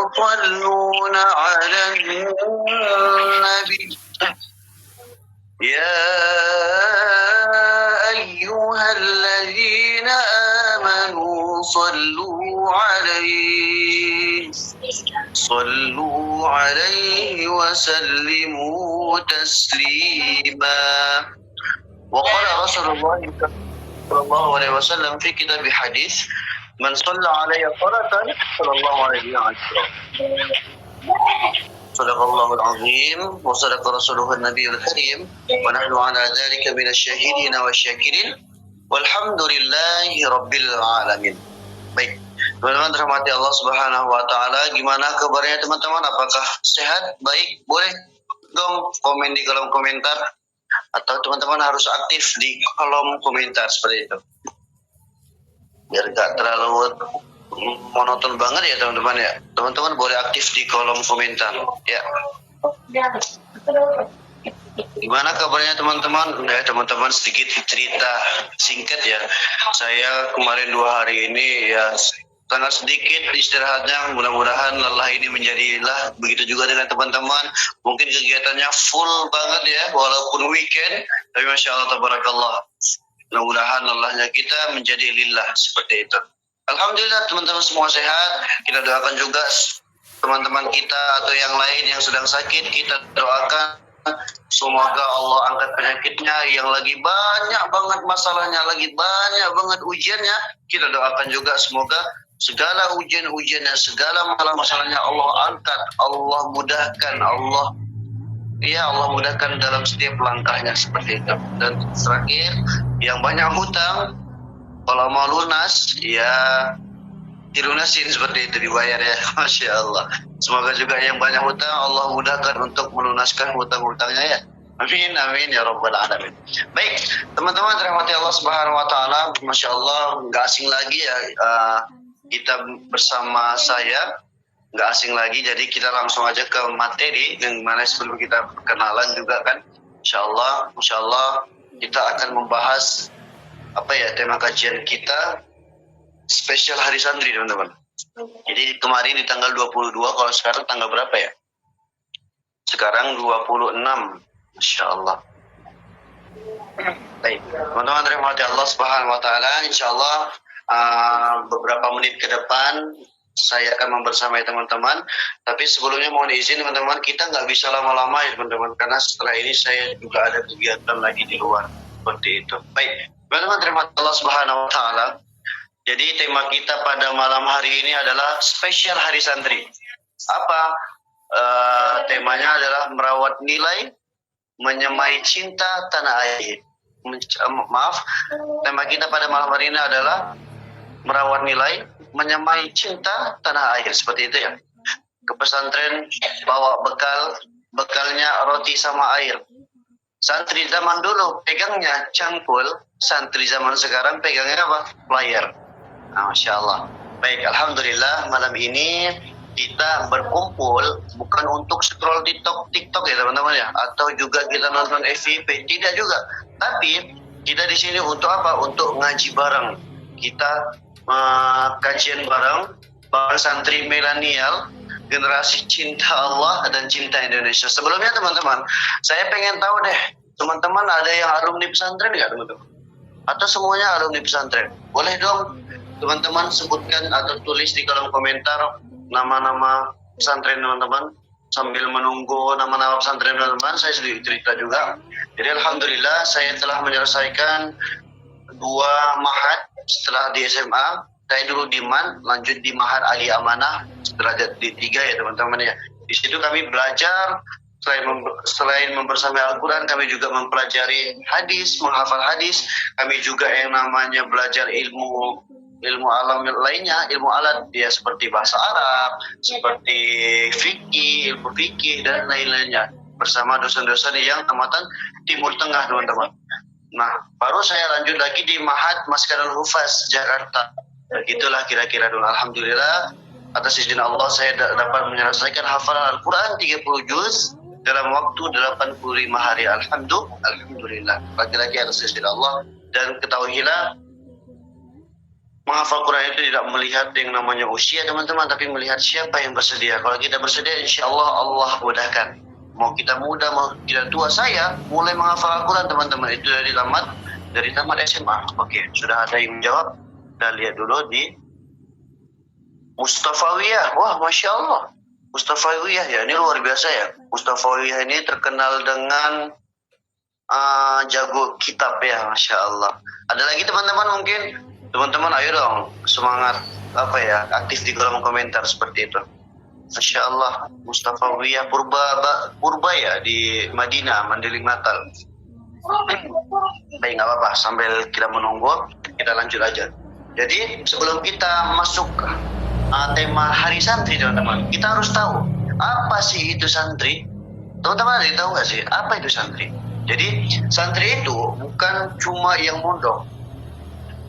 يصلون على النبي يا أيها الذين آمنوا صلوا عليه وسلموا تسليما. وقال رسول الله صلى الله عليه وسلم في كتاب حديث من صلى علي صلاة صلى الله عليه وسلم. صدق الله العظيم وصدق رسوله النبي الكريم ونحن على ذلك من الشاهدين والشاكرين والحمد لله رب العالمين. Baik, teman-teman rahmati Allah Subhanahu wa taala, gimana kabarnya teman-teman? Apakah sehat? Baik, boleh dong komen di kolom komentar atau teman-teman harus aktif di kolom komentar seperti itu. Biar gak terlalu monoton banget ya teman-teman ya. Teman-teman boleh aktif di kolom komentar ya. Gimana kabarnya teman-teman? Ya teman-teman, sedikit cerita singkat ya. Saya kemarin 2 hari ini ya sangat sedikit istirahatnya. Mudah-mudahan lelah ini menjadi lelah. Begitu juga dengan teman-teman. Mungkin kegiatannya full banget ya, walaupun weekend. Tapi Masya Allah, tabarakallah. Mudah-mudahan lelahnya kita menjadi lillah seperti itu. Alhamdulillah teman-teman semua sehat. Kita doakan juga teman-teman kita atau yang lain yang sedang sakit. Kita doakan semoga Allah angkat penyakitnya, yang lagi banyak banget masalahnya, lagi banyak banget ujiannya. Kita doakan juga semoga segala ujian-ujiannya, segala masalah-masalahnya Allah angkat, Allah mudahkan, Allah mudahkan dalam setiap langkahnya seperti itu. Dan terakhir, yang banyak hutang kalau mau lunas ya dilunasin seperti itu, dibayar ya. Masya Allah. Semoga juga yang banyak hutang Allah mudahkan untuk melunaskan hutang-hutangnya ya. Amin amin ya rabbal alamin. Baik, teman-teman rahmati Allah Subhanahu wa taala, Masya Allah, nggak asing lagi ya kita bersama saya, nggak asing lagi. Jadi kita langsung aja ke materi yang mana sebelum kita perkenalan juga kan. Masya Allah kita akan membahas tema kajian kita spesial Hari Santri teman-teman. Jadi kemarin di tanggal 22, kalau sekarang tanggal berapa ya? Sekarang 26, Masya Allah. Baik, teman-teman rahmati Allah Subhanahu wa taala, insya Allah beberapa menit ke depan saya akan membersamai teman-teman. Tapi sebelumnya mohon izin teman-teman, kita nggak bisa lama-lama ya teman-teman, karena setelah ini saya juga ada kegiatan lagi di luar seperti itu. Baik, teman-teman rahmati Allah Subhanahu wa taala. Jadi tema kita pada malam hari ini adalah spesial Hari Santri. Apa? Temanya adalah merawat nilai, menyemai cinta tanah air. Tema kita pada malam hari ini adalah merawat nilai, menyemai cinta tanah air. Seperti itu ya. Ke pesantren bawa bekalnya roti sama air. Santri zaman dulu pegangnya cangkul, santri zaman sekarang pegangnya apa? Layar. Masya Allah. Baik, Alhamdulillah malam ini kita berkumpul bukan untuk scroll TikTok ya teman-teman ya, atau juga kita nonton FYP, tidak juga. Tapi kita di sini untuk apa? Untuk ngaji bareng. Kita kajian bareng santri milenial, generasi cinta Allah dan cinta Indonesia. Sebelumnya teman-teman, saya pengen tahu deh, teman-teman ada yang alumni pesantren nggak teman-teman? Atau semuanya alumni pesantren? Boleh dong teman-teman sebutkan atau tulis di kolom komentar nama-nama pesantren teman-teman. Sambil menunggu nama-nama pesantren teman-teman, saya sedikit cerita juga. Jadi Alhamdulillah saya telah menyelesaikan 2 mahat setelah di SMA. Saya dulu di MAN, lanjut di Mahat Ali Amanah setelah di 3 ya teman-teman ya. Di situ kami belajar, selain membersamai Al-Quran, kami juga mempelajari hadis, menghafal hadis. Kami juga yang namanya belajar ilmu alam lainnya, ilmu alat ya, seperti bahasa Arab, seperti ilmu fikih dan lain-lainnya, bersama dosen-dosen yang tamatan Timur Tengah teman-teman. Nah, baru saya lanjut lagi di Mahat Maskanul Hufaz Jakarta. Begitulah kira-kira dulu. Alhamdulillah atas izin Allah saya dapat menyelesaikan hafalan Al-Quran 30 juz dalam waktu 85 hari. Alhamdulillah. Lagi-lagi atas izin Allah. Dan ketahuilah menghafal Quran itu tidak melihat yang namanya usia teman-teman, tapi melihat siapa yang bersedia. Kalau kita bersedia, insya Allah Allah mudahkan. Mau kita muda, mau kita tua, saya mulai menghafal Al-Quran teman-teman itu dari tamat SMA. Oke, sudah ada yang menjawab. Kita lihat dulu di Mustafawiyah. Wah, Masya Allah. Mustafawiyah ya, ini luar biasa ya. Mustafawiyah ini terkenal dengan jago kitab ya, Masya Allah. Ada lagi teman-teman mungkin? Teman-teman ayo dong, semangat aktif di kolom komentar seperti itu. Masya Allah, Mustafawiyah Purba ya di Madinah, Mandiling Natal. Baik, nggak apa-apa, sambil kita menunggu, kita lanjut aja. Jadi sebelum kita masuk tema Hari Santri teman-teman, kita harus tahu apa sih itu santri. Teman-teman ada yang tahu nggak sih apa itu santri? Jadi santri itu bukan cuma yang mondok.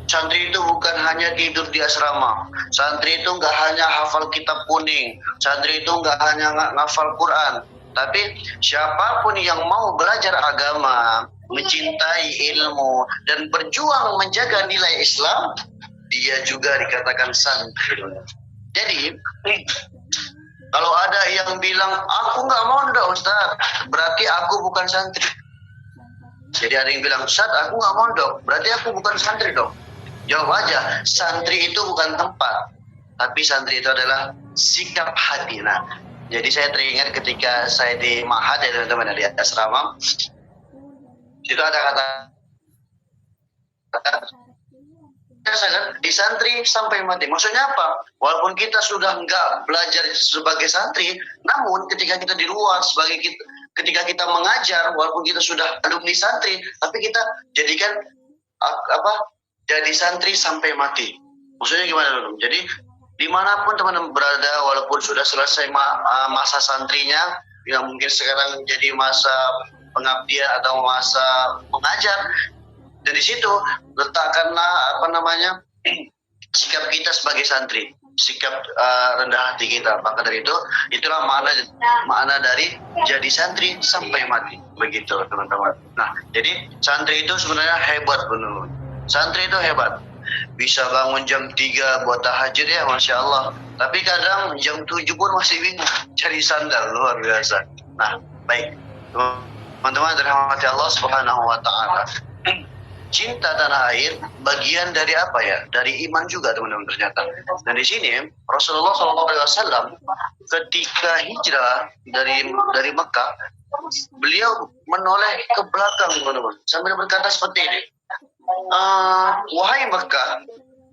Santri itu bukan hanya tidur di asrama. Santri itu nggak hanya hafal kitab kuning. Santri itu nggak hanya ngafal Quran. Tapi siapapun yang mau belajar agama, mencintai ilmu, dan berjuang menjaga nilai Islam, dia juga dikatakan santri. Jadi, kalau ada yang bilang, aku nggak mondok Ustaz, berarti aku bukan santri. Jadi ada yang bilang, Ustaz aku nggak mondok, berarti aku bukan santri dong. Jawab aja, santri itu bukan tempat, tapi santri itu adalah sikap hati. Nah, jadi saya teringat ketika saya di Mahat ya teman-teman, di asrama, itu ada kata di santri sampai mati. Maksudnya apa? Walaupun kita sudah nggak belajar sebagai santri, namun ketika kita di luar ketika kita mengajar, walaupun kita sudah alumni santri, tapi kita jadikan jadi santri sampai mati. Maksudnya gimana dulu? Jadi dimanapun teman-teman berada, walaupun sudah selesai masa santrinya, yang mungkin sekarang jadi masa pengabdian atau masa mengajar, dan di situ letakkanlah sikap kita sebagai santri, sikap rendah hati kita. Maka dari itu, itulah makna dari jadi santri sampai mati, begitu teman-teman. Nah, jadi santri itu sebenarnya hebat benar. Santri itu hebat, bisa bangun jam 3 buat tahajud ya, Masya Allah. Tapi kadang jam 7 pun masih bingung cari sandal, luar biasa. Nah, baik teman-teman dirahmati Allah Subhanahu wa Ta'ala. Cinta tanah air bagian dari apa ya? Dari iman juga teman-teman ternyata. Dan di sini Rasulullah SAW ketika hijrah dari Mekah, beliau menoleh ke belakang teman-teman sambil berkata seperti ini. Wahai Mekah,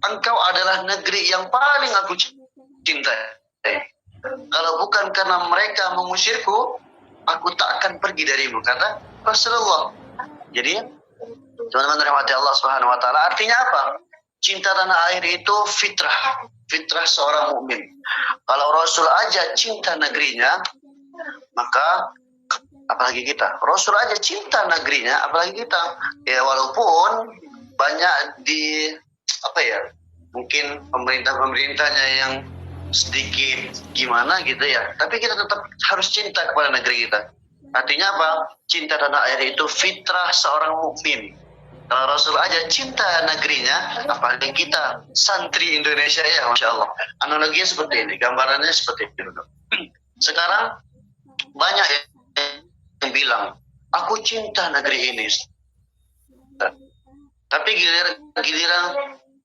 engkau adalah negeri yang paling aku cintai. Kalau bukan karena mereka mengusirku, aku tak akan pergi darimu, kata Rasulullah. Jadi teman-teman dirahmati Allah Subhanahu wa Ta'ala, artinya apa? Cinta tanah air itu fitrah seorang mukmin. Kalau Rasul aja cinta negerinya, maka apalagi kita. Rasul aja cinta negerinya, apalagi kita. Ya walaupun banyak mungkin pemerintahnya yang sedikit gimana gitu ya, tapi kita tetap harus cinta kepada negeri kita. Artinya apa? Cinta tanah air itu fitrah seorang mukmin. Kalau Rasul aja cinta negerinya, apalagi kita santri Indonesia ya, Masya Allah. Analoginya seperti ini, gambarannya seperti itu. Sekarang banyak yang bilang, aku cinta negeri ini. Tapi giliran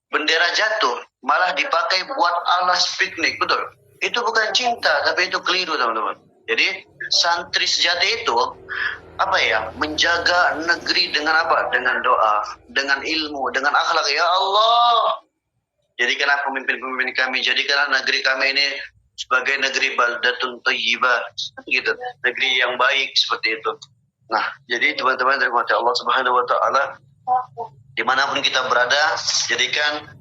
bendera jatuh, malah dipakai buat alas piknik, betul? Itu bukan cinta, tapi itu keliru teman-teman. Jadi santri sejati itu menjaga negeri dengan apa? Dengan doa, dengan ilmu, dengan akhlak. Ya Allah, jadikanlah pemimpin-pemimpin kami, jadikanlah negeri kami ini sebagai negeri baldatun thayyibah, gitu, negeri yang baik seperti itu. Nah, jadi teman-teman dari Allah Subhanahu wa Ta'ala, dimanapun kita berada, jadikan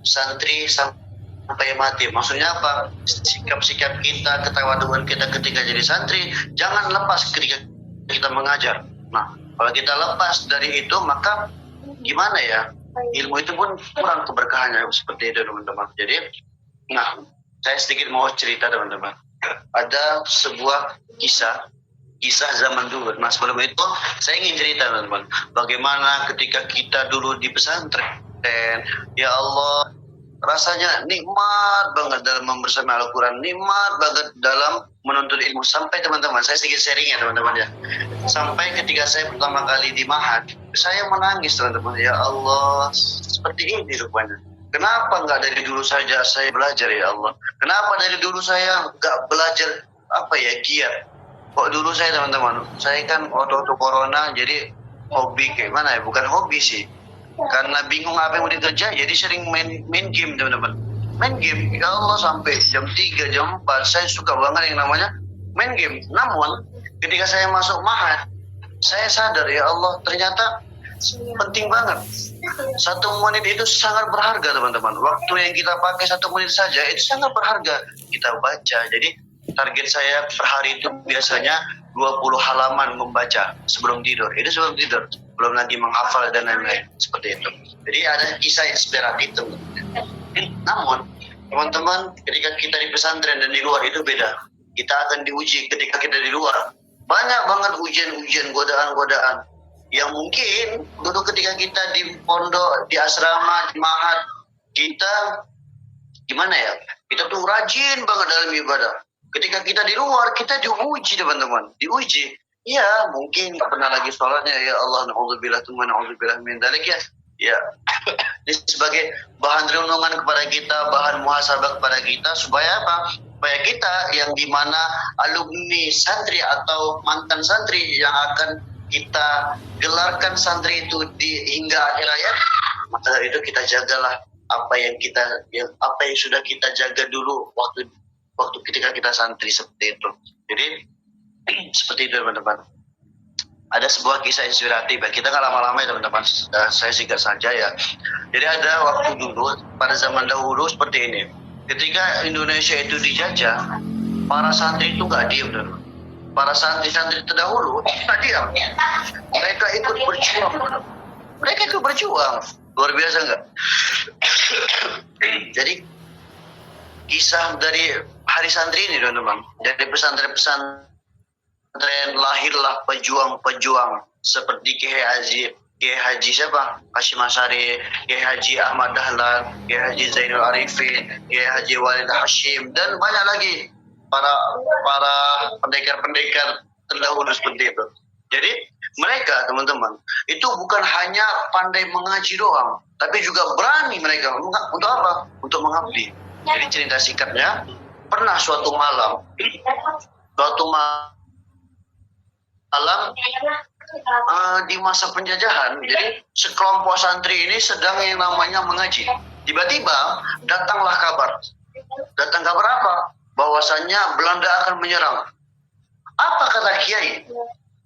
santri sampai mati. Maksudnya apa? Sikap-sikap kita, ketawaduan kita ketika jadi santri jangan lepas ketika kita mengajar. Nah, kalau kita lepas dari itu, maka gimana ya? Ilmu itu pun kurang keberkahannya seperti itu teman-teman. Jadi, saya sedikit mau cerita teman-teman. Ada sebuah kisah zaman dulu. Nah, sebelum itu saya ingin cerita teman-teman, bagaimana ketika kita dulu di pesantren, pesantren. Ya Allah, rasanya nikmat banget dalam membersama Al-Quran, nikmat banget dalam menuntut ilmu. Sampai teman-teman, saya sedikit sharing ya teman-teman ya. Sampai ketika saya pertama kali di Mahat, saya menangis teman-teman. Ya Allah, seperti ini rupanya. Kenapa nggak dari dulu saja saya belajar ya Allah? Kenapa dari dulu saya nggak belajar giat? Kok dulu saya teman-teman, saya kan waktu corona jadi hobi kayak mana ya? Bukan hobi sih, karena bingung apa yang mau dikerja, jadi sering main game teman-teman. Main game, ya Allah sampai jam 3, jam 4, saya suka banget yang namanya main game. Namun ketika saya masuk Mahat, saya sadar ya Allah ternyata penting banget. 1 menit itu sangat berharga teman-teman. Waktu yang kita pakai 1 menit saja itu sangat berharga. Kita baca, jadi target saya per hari itu biasanya 20 halaman membaca sebelum tidur. Itu sebelum tidur, belum lagi menghafal dan lain-lain seperti itu. Jadi ada kisah inspiratif teman-teman. Namun teman-teman, ketika kita di pesantren dan di luar itu beda. Kita akan diuji ketika kita di luar. Banyak banget ujian-ujian, godaan-godaan yang mungkin dulu ketika kita di pondok, di asrama, di Mahat, kita gimana ya? Kita tuh rajin banget dalam ibadah. Ketika kita di luar, kita diuji teman-teman, diuji. Ya mungkin nggak pernah lagi sholatnya, ya Allah, na'udzubillah min dzalik ya. Ya, ini sebagai bahan renungan kepada kita, bahan muhasabah kepada kita, supaya apa? Supaya kita yang dimana alumni santri atau mantan santri yang akan kita gelarkan santri itu hingga akhir hayat, maka dari itu kita jagalah apa yang sudah kita jaga dulu waktu ketika kita santri seperti itu. Jadi seperti itu teman-teman. Ada sebuah kisah inspiratif ya. Kita nggak lama-lama ya teman-teman, saya singkat saja ya. Jadi ada waktu dulu pada zaman dahulu seperti ini. Ketika Indonesia itu dijajah, para santri itu nggak diam teman-teman. Para santri-santri terdahulu nggak diam. Mereka ikut berjuang. Luar biasa nggak? Jadi kisah dari hari santri ini teman-teman, dari pesantren-pesantren lahirlah pejuang-pejuang seperti Kiai Haji siapa? Hashim Asyari, Kiai Haji Ahmad Dahlan, Kiai Haji Zainul Arifin, Kiai Haji Walid Hashim, dan banyak lagi para pendekar-pendekar terdahulu seperti itu. Jadi mereka teman-teman itu bukan hanya pandai mengaji doang, tapi juga berani mereka untuk apa? Untuk mengabdi. Jadi cerita singkatnya, pernah suatu malam di masa penjajahan, jadi sekelompok santri ini sedang yang namanya mengaji. Tiba-tiba datanglah kabar. Datang kabar apa? Bahwasannya Belanda akan menyerang. Apa kata Kiai?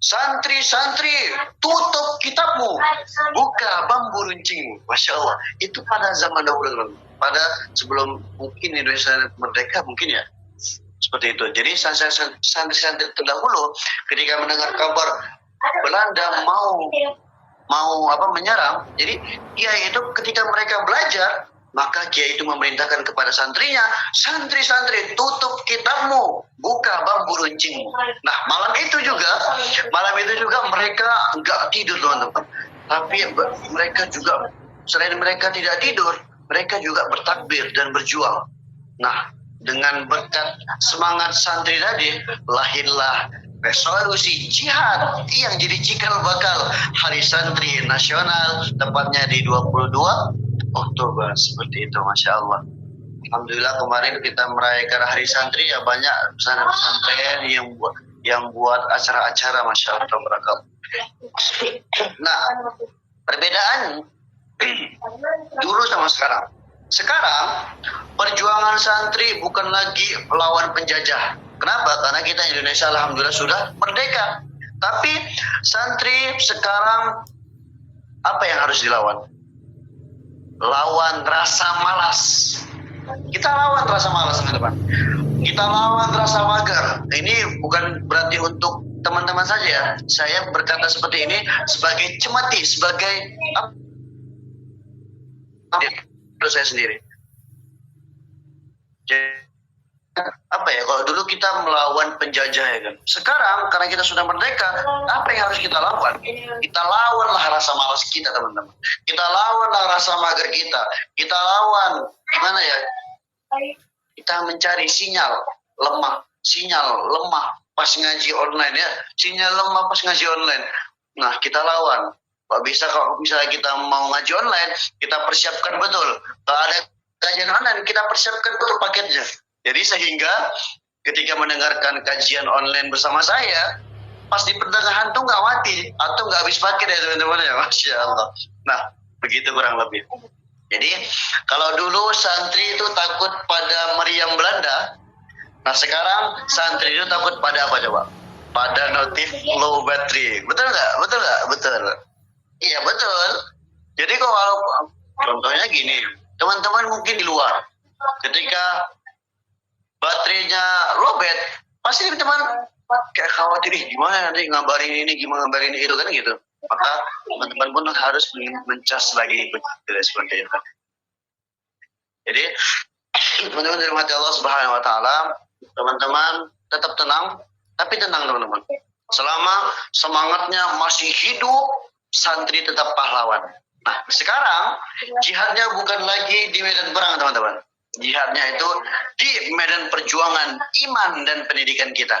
Santri-santri, tutup kitabmu, buka bambu runcingmu. Masya Allah, itu pada zaman dahulu, pada sebelum mungkin Indonesia merdeka mungkin ya, seperti itu. Jadi santri-santri terdahulu ketika mendengar kabar Belanda mau menyerang, jadi Kiai itu ketika mereka belajar, maka Kiai itu memerintahkan kepada santrinya, santri-santri tutup kitabmu, buka bambu runcingmu. Nah malam itu juga mereka nggak tidur teman-teman, tapi mereka juga selain mereka tidak tidur, mereka juga bertakbir dan berjuang. Nah dengan berkat semangat santri tadi, lahirlah resolusi jihad yang jadi cikal bakal Hari Santri Nasional, tepatnya di 22 Oktober seperti itu. Masya Allah. Alhamdulillah kemarin kita merayakan Hari Santri ya, banyak pesantren yang buat acara-acara, Masya Allah. Nah perbedaan dulu sama sekarang. Sekarang perjuangan santri bukan lagi melawan penjajah. Kenapa? Karena kita Indonesia alhamdulillah sudah merdeka. Tapi santri sekarang apa yang harus dilawan? Lawan rasa malas. Kita lawan rasa malas teman-teman. Kita lawan rasa mager. Ini bukan berarti untuk teman-teman saja ya. Saya berkata seperti ini sebagai cemeti, sebagai saya sendiri. Jadi apa ya, kalau dulu kita melawan penjajah ya kan. Sekarang karena kita sudah merdeka, apa yang harus kita lawan? Kita lawanlah rasa malas kita, teman-teman. Kita lawanlah rasa mager kita. Kita lawan gimana ya? Kita mencari sinyal lemah pas ngaji online ya. Sinyal lemah pas ngaji online. Nah, kita lawan. Kalau misalnya kita mau ngaji online, kita persiapkan betul. Kalau ada kajian online, kita persiapkan betul paketnya. Jadi sehingga ketika mendengarkan kajian online bersama saya, pas di pertengahan tuh nggak mati atau nggak habis paket ya teman-teman ya, Masya Allah. Nah, begitu kurang lebih. Jadi kalau dulu santri itu takut pada meriam Belanda, nah sekarang santri itu takut pada apa coba? Pada notif low battery. Betul nggak? Betul nggak? Betul. Iya betul. Jadi kalau contohnya gini, teman-teman mungkin di luar, ketika baterainya lowbat, pasti teman kayak khawatir, gimana nanti ngabarin ini, gimana ngabarin itu kan gitu. Maka teman-teman pun harus mencas lagi seperti itu. Jadi teman-teman dirahmati Allah Subhanahu Wa Taala, teman-teman tetap tenang, tapi tenang teman-teman. Selama semangatnya masih hidup, santri tetap pahlawan. Nah, sekarang jihadnya bukan lagi di medan perang, teman-teman. Jihadnya itu di medan perjuangan iman dan pendidikan kita.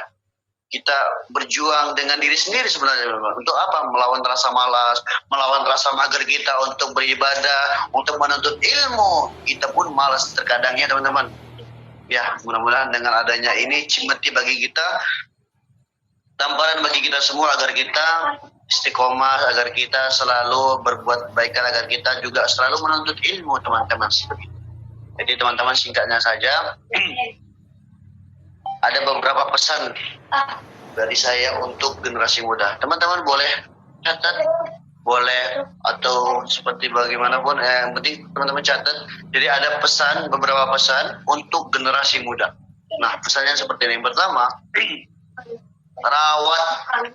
Kita berjuang dengan diri sendiri sebenarnya, teman-teman. Untuk apa? Melawan rasa malas, melawan rasa mager kita untuk beribadah, untuk menuntut ilmu. Kita pun malas terkadang ya, teman-teman. Ya, mudah-mudahan dengan adanya ini cimeti bagi kita, tamparan bagi kita semua agar kita istiqomah, agar kita selalu berbuat kebaikan, agar kita juga selalu menuntut ilmu, teman-teman. Jadi teman-teman singkatnya saja, ada beberapa pesan dari saya untuk generasi muda. Teman-teman boleh catat, boleh atau seperti bagaimanapun, yang penting teman-teman catat. Jadi ada beberapa pesan untuk generasi muda. Nah, pesannya seperti ini. Yang pertama, rawat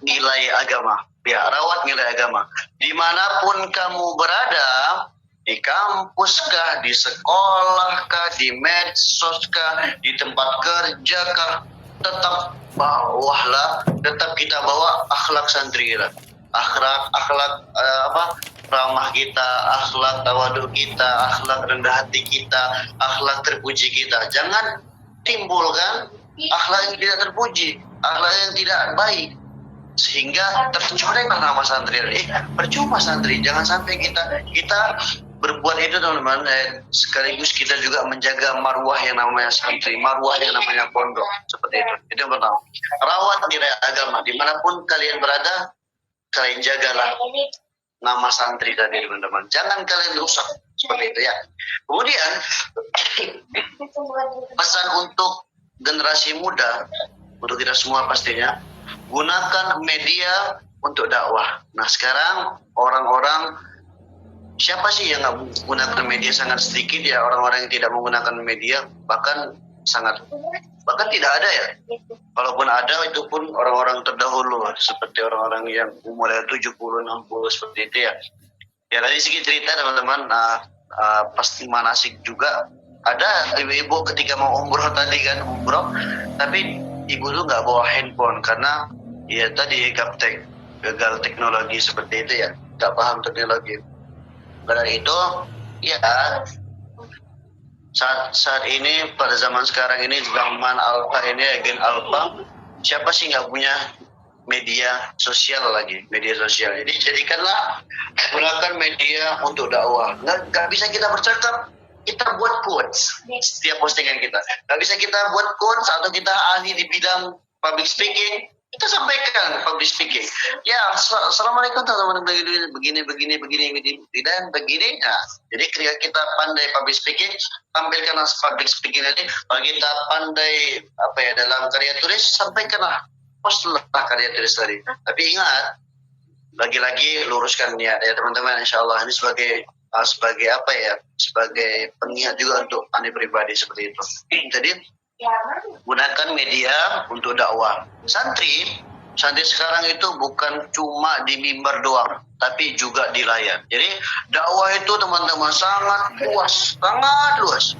nilai agama. Ya, rawat nilai agama. Dimanapun kamu berada, di kampus kah, di sekolah kah, di medsos kah, di tempat kerja kah, tetap tetap kita bawa akhlak santri kita. Akhlak ramah kita, akhlak tawadu kita, akhlak rendah hati kita, akhlak terpuji kita. Jangan timbulkan akhlak yang tidak terpuji, akhlak yang tidak baik, sehingga tercorenglah nama santri. Percuma santri, jangan sampai kita berbuat itu, teman-teman. Sekaligus kita juga menjaga marwah yang namanya santri, marwah yang namanya pondok, seperti itu. Itu yang pertama. Rawat nilai agama, dimanapun kalian berada, kalian jagalah nama santri tadi, teman-teman. Jangan kalian rusak, seperti itu ya. Kemudian pesan untuk generasi muda, untuk kita semua pastinya, gunakan media untuk dakwah. Nah, sekarang orang-orang, siapa sih yang nggak menggunakan media? Sangat sedikit ya orang-orang yang tidak menggunakan media, bahkan tidak ada ya. Kalaupun ada, itu pun orang-orang terdahulu, seperti orang-orang yang umur 70, 60, seperti itu ya. Ya, dari segi cerita teman-teman, pasti manasik juga. Ada ibu-ibu ketika mau umroh tadi kan, tapi ibu tuh nggak bawa handphone karena ya tadi gaptek, gagal teknologi seperti itu ya, nggak paham teknologi. Karena itu ya saat ini, pada zaman sekarang ini, zaman alpha ini, agen alpha, siapa sih nggak punya media sosial lagi, media sosial. Jadi jadikanlah, gunakan media untuk dakwah. Nggak bisa kita bercakap, kita buat quotes setiap postingan kita. Nggak bisa kita buat quotes atau kita ahli di bidang public speaking, kita sampaikan public speaking. Ya, assalamualaikum teman-teman, begini dan begini. Nah, jadi ketika kita pandai public speaking, tampilkanlah public speaking tadi. Kalau kita pandai dalam karya tulis, sampaikanlah, postlah karya tulis tadi. Tapi ingat, lagi-lagi luruskan niat ya teman-teman. Insyaallah ini sebagai pengingat juga untuk anda pribadi, seperti itu. Jadi gunakan media untuk dakwah. Santri sekarang itu bukan cuma di mimbar doang, tapi juga di layar. Jadi dakwah itu teman-teman sangat luas.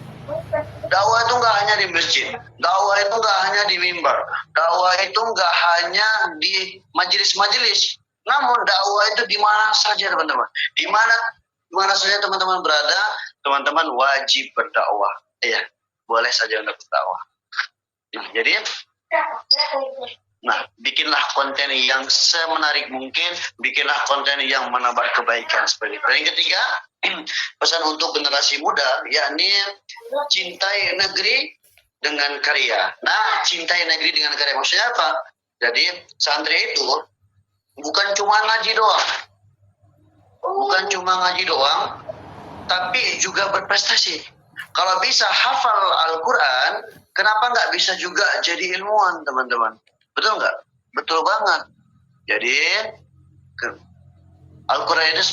dakwah itu nggak hanya di masjid, dakwah itu nggak hanya di mimbar, dakwah itu nggak hanya di majelis-majelis, namun dakwah itu di mana saja teman-teman, di mana saja teman-teman berada, teman-teman wajib berdakwah, iya, boleh saja untuk berdakwah. Nah, jadi, bikinlah konten yang semenarik mungkin, bikinlah konten yang menambah kebaikan seperti itu. Dan yang ketiga, pesan untuk generasi muda, yakni cintai negeri dengan karya. Nah, cintai negeri dengan karya maksudnya apa? Jadi santri itu bukan cuma ngaji doang, tapi juga berprestasi. Kalau bisa hafal Al-Quran, kenapa nggak bisa juga jadi ilmuwan, teman-teman? Betul nggak? Betul banget. Jadi Al-Quran itu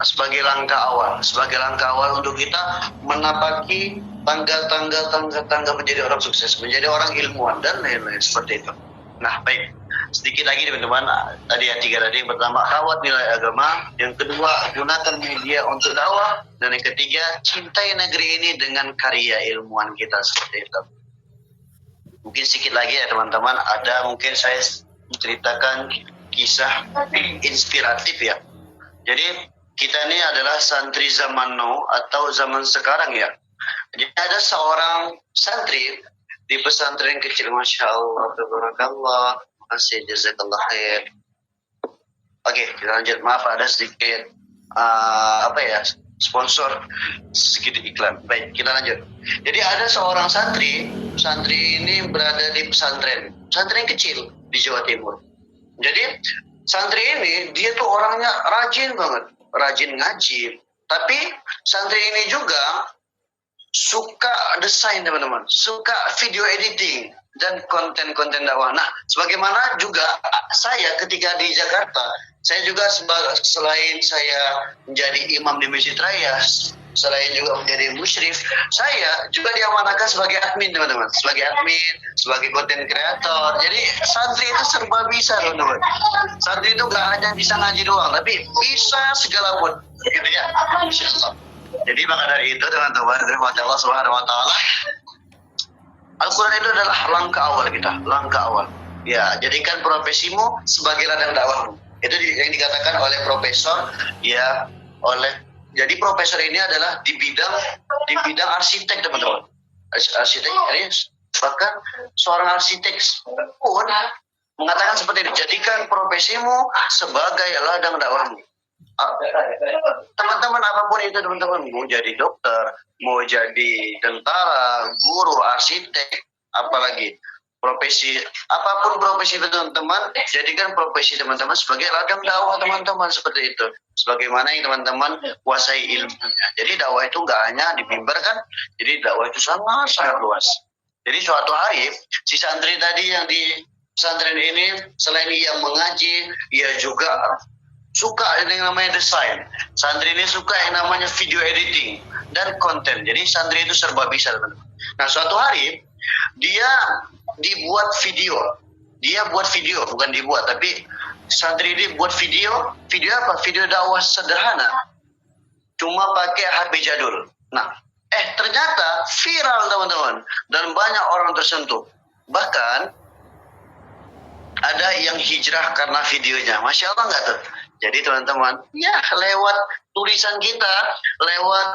sebagai langkah awal untuk kita menapaki tangga menjadi orang sukses, menjadi orang ilmuwan dan lain-lain seperti itu. Nah, baik. Sedikit lagi teman-teman, tadi yang 3 tadi, yang pertama rawat nilai agama, yang kedua gunakan media untuk dakwah, dan yang ketiga cintai negeri ini dengan karya ilmuwan kita seperti itu. Mungkin sedikit lagi ya teman-teman, ada mungkin saya menceritakan kisah inspiratif ya. Jadi kita ini adalah santri zaman now atau zaman sekarang ya. Jadi ada seorang santri di pesantren kecil, Masya Allah, tabarakallah, masih jazakallah khair. Oke, kita lanjut. Maaf ada sedikit sponsor, sedikit iklan. Baik, kita lanjut. Jadi ada seorang santri ini berada di pesantren kecil di Jawa Timur. Jadi santri ini dia tuh orangnya rajin banget, rajin ngaji. Tapi santri ini juga suka desain teman-teman, suka video editing dan konten-konten dakwah. Nah, sebagaimana juga saya ketika di Jakarta, saya juga selain saya menjadi imam di Masjid Raya, selain juga menjadi musyrif, saya juga diamanahkan sebagai admin teman-teman, sebagai konten kreator. Jadi santri itu serba bisa teman-teman. Santri itu gak hanya bisa ngaji doang, tapi bisa segala pun, gitu ya. Jadi maka dari itu teman-teman, dari Allah Subhanahu Wa Taala, Al-Quran itu adalah langkah awal kita, langkah awal. Ya, jadikan profesimu sebagai ladang dakwahmu. Itu yang dikatakan oleh profesor, ya, jadi profesor ini adalah di bidang arsitek teman-teman. Arsitek, bahkan seorang arsitek pun mengatakan seperti ini, jadikan profesimu sebagai ladang dakwahmu. Teman-teman apapun itu teman-teman, mau jadi dokter, mau jadi tentara, guru, arsitek, apalagi profesi, apapun profesi teman-teman, jadikan profesi teman-teman sebagai ladang dakwah teman-teman seperti itu. Sebagaimana yang teman-teman kuasai ilmunya. Jadi dakwah itu nggak hanya di mimbar kan, jadi dakwah itu sangat luas. Jadi suatu hari si santri tadi yang di pesantren ini, selain ia mengaji, ia juga suka yang namanya desain. Santri ini suka yang namanya video editing dan konten. Jadi santri itu serba bisa teman-teman. Nah, suatu hari dia buat video, bukan dibuat, tapi santri ini buat video apa? Video dakwah sederhana, cuma pakai HP jadul. Nah, ternyata viral teman-teman, dan banyak orang tersentuh. Bahkan ada yang hijrah karena videonya. Masya Allah nggak tuh? Jadi teman-teman, ya lewat tulisan kita, lewat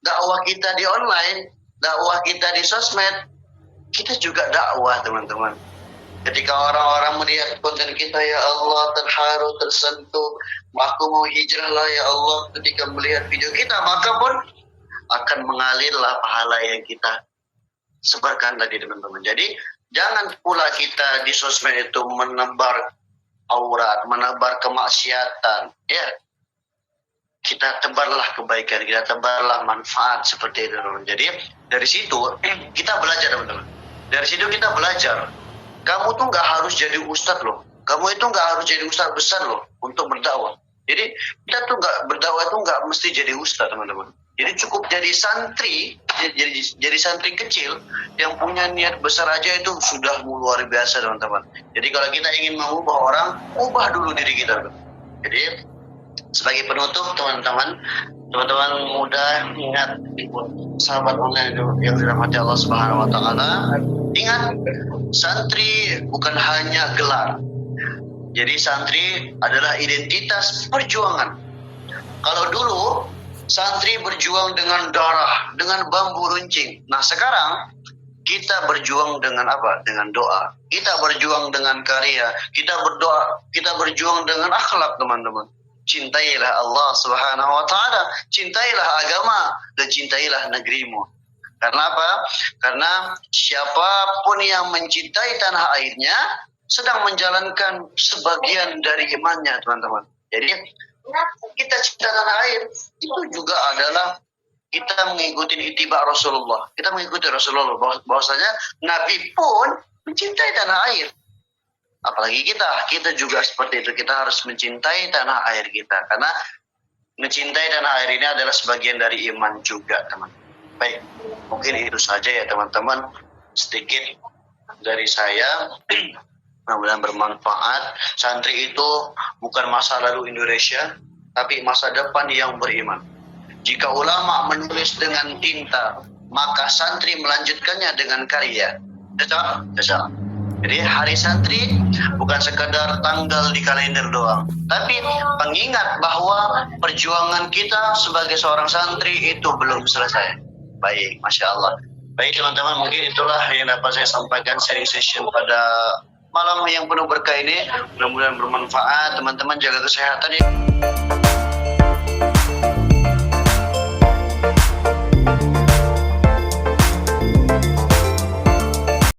dakwah kita di online, dakwah kita di sosmed, kita juga dakwah teman-teman. Ketika orang-orang melihat konten kita, ya Allah, terharu, tersentuh, aku mau hijrah lah ya Allah. Ketika melihat video kita, maka pun akan mengalirlah pahala yang kita sebarkan tadi teman-teman. Jadi jangan pula kita di sosmed itu menebar aurat, menebar kemaksiatan, ya. Kita tebarlah kebaikan, kita tebarlah manfaat seperti itu teman-teman. Jadi dari situ kita belajar teman-teman. Dari situ kita belajar. Kamu tuh nggak harus jadi ustadz loh. Kamu itu nggak harus jadi ustadz besar loh untuk berdakwah. Jadi kita tuh nggak berdakwah itu nggak mesti jadi ustadz teman-teman. Jadi cukup jadi santri, jadi santri kecil yang punya niat besar aja itu sudah luar biasa teman-teman. Jadi kalau kita ingin mengubah orang, ubah dulu diri kita. Jadi sebagai penutup teman-teman, Teman-teman muda, ingat, sahabat online yang dirahmati Allah Subhanahu wa taala, ingat, santri bukan hanya gelar. Jadi santri adalah identitas perjuangan. Kalau dulu santri berjuang dengan darah, dengan bambu runcing. Nah, sekarang kita berjuang dengan apa? Dengan doa. Kita berjuang dengan karya. Kita berdoa, kita berjuang dengan akhlak, teman-teman. Cintailah Allah Subhanahu wa taala, cintailah agama, dan cintailah negerimu. Karena apa? Karena siapapun yang mencintai tanah airnya sedang menjalankan sebagian dari imannya, teman-teman. Jadi kita cinta tanah air itu juga adalah kita mengikuti ittiba Rasulullah. Kita mengikuti Rasulullah, bahwasanya Nabi pun mencintai tanah air. Apalagi kita juga seperti itu. Kita harus mencintai tanah air kita, karena mencintai tanah air ini adalah sebagian dari iman juga, teman. Baik, mungkin itu saja ya teman-teman, sedikit dari saya. Mudah-mudahan bermanfaat. Santri itu bukan masa lalu Indonesia, tapi masa depan yang beriman. Jika ulama menulis dengan tinta, maka santri melanjutkannya dengan karya. Jasa. Jadi hari santri bukan sekadar tanggal di kalender doang, tapi pengingat bahwa perjuangan kita sebagai seorang santri itu belum selesai. Baik, Masya Allah. Baik teman-teman, mungkin itulah yang dapat saya sampaikan sharing session pada malam yang penuh berkah ini. Mudah-mudahan bermanfaat. Teman-teman jaga kesehatan ya.